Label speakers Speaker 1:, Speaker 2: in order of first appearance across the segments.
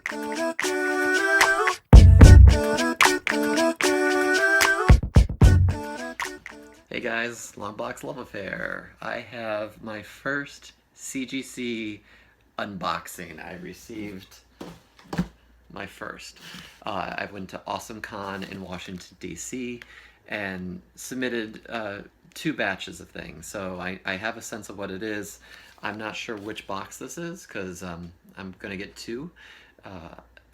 Speaker 1: Hey guys, Long Box Love Affair. I have my first CGC unboxing. I received my first. I went to AwesomeCon in Washington, D.C. and submitted 2 batches of things. So I have a sense of what it is. I'm not sure which box this is because I'm going to get 2.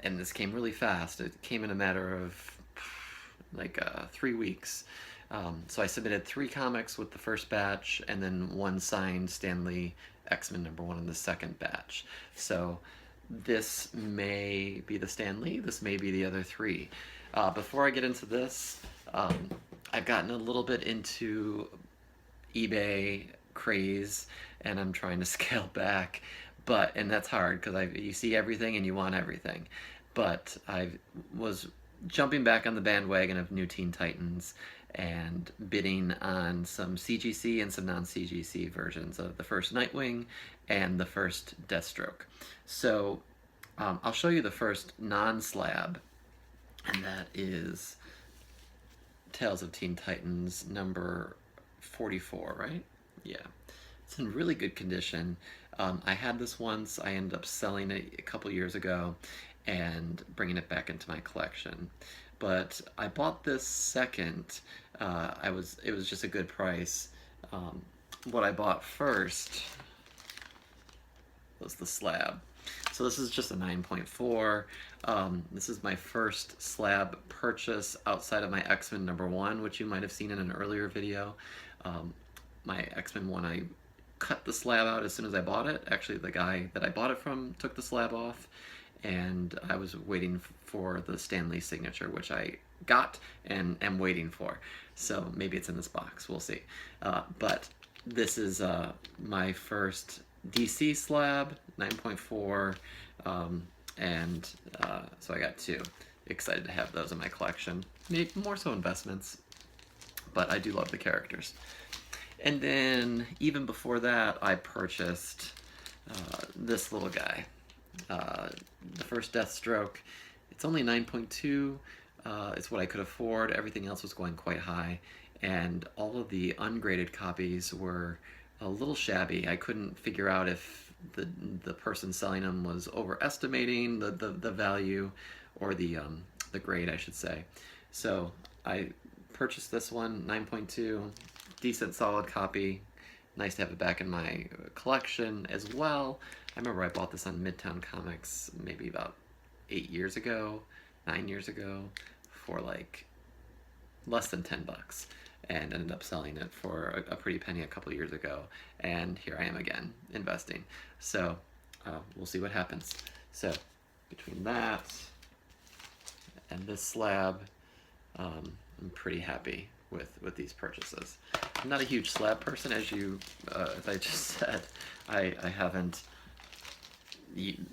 Speaker 1: And this came really fast. It came in a matter of like 3 weeks. So I submitted 3 comics with the first batch and then 1 signed Stan Lee X-Men #1 in the second batch. So this may be the Stan Lee, this may be the other 3. Before I get into this, I've gotten a little bit into eBay craze and I'm trying to scale back, and that's hard because you see everything and you want everything. But I was jumping back on the bandwagon of New Teen Titans and bidding on some CGC and some non-CGC versions of the first Nightwing and the first Deathstroke. So I'll show you the first non-slab, and that is Tales of Teen Titans number 44, right? Yeah. It's in really good condition. I had this once. I ended up selling it a couple years ago and bringing it back into my collection. But I bought this second. It was just a good price. What I bought first was the slab. So this is just a 9.4. This is my first slab purchase outside of my X-Men #1, which you might have seen in an earlier video. My X-Men 1, I cut the slab out as soon as I bought it. Actually, the guy that I bought it from took the slab off, and I was waiting for the Stan Lee signature, which I got and am waiting for. So maybe it's in this box, we'll see. But this is my first DC slab, 9.4, so I got 2. Excited to have those in my collection. Maybe more so investments, but I do love the characters. And then even before that, I purchased this little guy. The first Deathstroke. It's only 9.2. It's what I could afford. Everything else was going quite high, and all of the ungraded copies were a little shabby. I couldn't figure out if the person selling them was overestimating the value or the grade, I should say. So I purchased this one, 9.2, decent solid copy. Nice to have it back in my collection as well. I remember I bought this on Midtown Comics maybe about 8 years ago, 9 years ago, for like less than 10 bucks, and ended up selling it for a pretty penny a couple years ago, and here I am again investing. So we'll see what happens. So between that and this slab, I'm pretty happy with these purchases. I'm not a huge slab person, as I just said. I haven't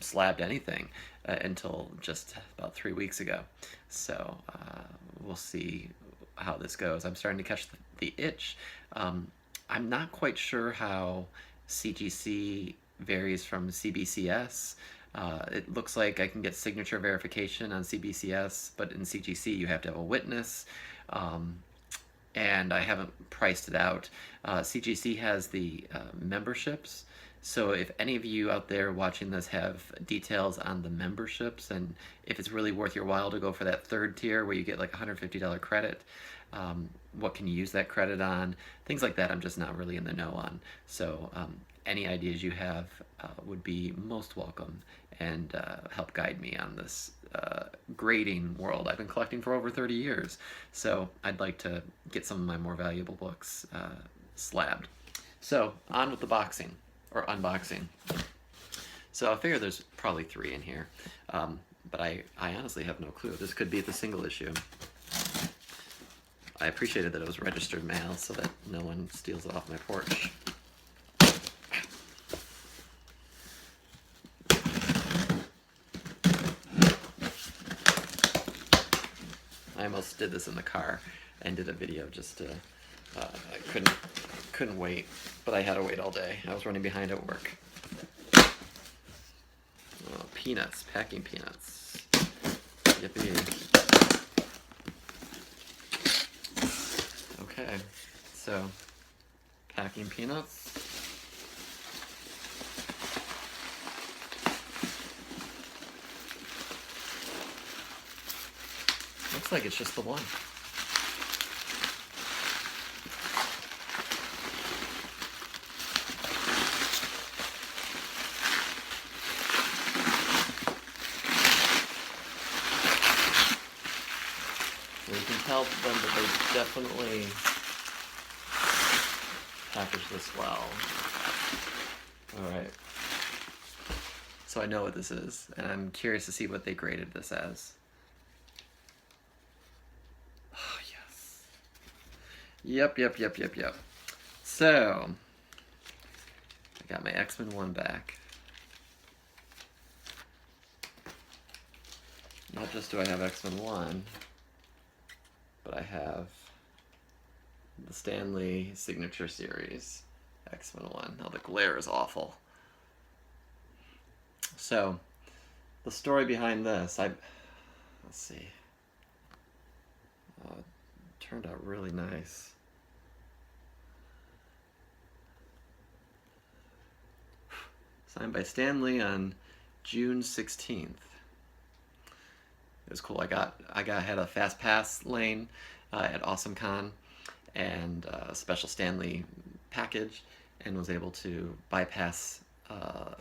Speaker 1: slabbed anything until just about 3 weeks ago. So we'll see how this goes. I'm starting to catch the itch. I'm not quite sure how CGC varies from CBCS. It looks like I can get signature verification on CBCS, but in CGC you have to have a witness. And I haven't priced it out. CGC has the memberships, so if any of you out there watching this have details on the memberships and if it's really worth your while to go for that 3rd tier where you get like $150 credit, what can you use that credit on, things like that, I'm just not really in the know on. So any ideas you have would be most welcome and help guide me on this grading world. I've been collecting for over 30 years, so I'd like to get some of my more valuable books slabbed. So on with the unboxing. So I figure there's probably 3 in here, but I honestly have no clue. This could be the single issue. I appreciated that it was registered mail so that no one steals it off my porch. I almost did this in the car and did a video just to, I couldn't wait, but I had to wait all day. I was running behind at work. peanuts, packing peanuts. Yippee. Okay, so packing peanuts. Looks like it's just the one. So you can tell them that they definitely packaged this well. Alright. So I know what this is, and I'm curious to see what they graded this as. Oh, yes. Yep. So, I got my X-Men 1 back. Not just do I have X-Men 1, but I have the Stan Lee Signature Series X-Men 1. Now the glare is awful. So, the story behind this, let's see. It turned out really nice. Signed by Stan Lee on June 16th. It was cool. I had a fast pass lane at AwesomeCon and a special Stan Lee package, and was able to bypass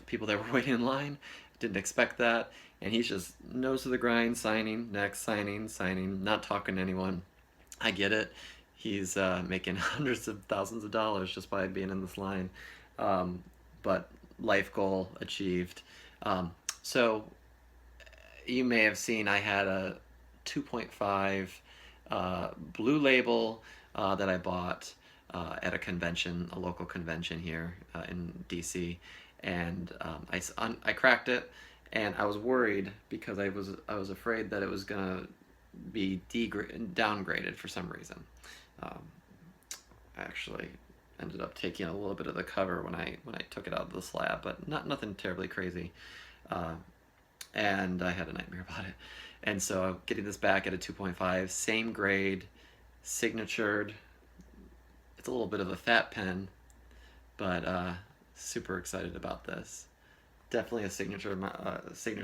Speaker 1: people that were waiting in line. Didn't expect that, and he's just nose to the grind, signing, next, signing, not talking to anyone. I get it. He's making hundreds of thousands of dollars just by being in this line, but life goal achieved. So you may have seen I had a 2.5 blue label that I bought at a convention, a local convention here in DC, and I cracked it, and I was worried because I was afraid that it was gonna be downgraded for some reason. I actually ended up taking a little bit of the cover when I took it out of the slab, but nothing terribly crazy. And I had a nightmare about it. And so getting this back at a 2.5, same grade, signatured. It's a little bit of a fat pen, but super excited about this. Definitely a signature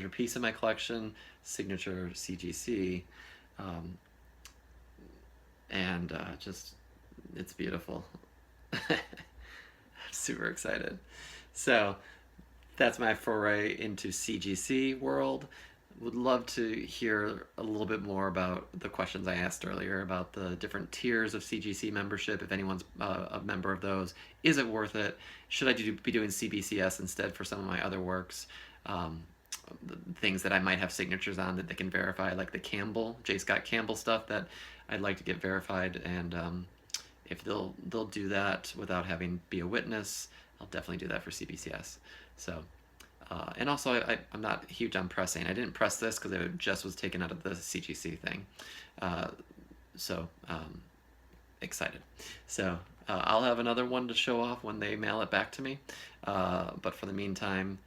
Speaker 1: piece in my collection, signature CGC, and just, it's beautiful. I'm super excited. So that's my foray into CGC world. Would love to hear a little bit more about the questions I asked earlier about the different tiers of CGC membership, if anyone's a member of those. Is it worth it? Should I be doing CBCS instead for some of my other works? Things that I might have signatures on that they can verify, like the Campbell, J. Scott Campbell stuff that I'd like to get verified, and if they'll do that without having be a witness, I'll definitely do that for CBCS. So, and also I'm not huge on pressing. I didn't press this because it just was taken out of the CGC thing. So excited. So I'll have another one to show off when they mail it back to me. But for the meantime,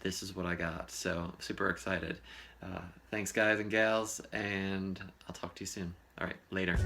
Speaker 1: this is what I got. So super excited. Thanks guys and gals, and I'll talk to you soon. All right, later.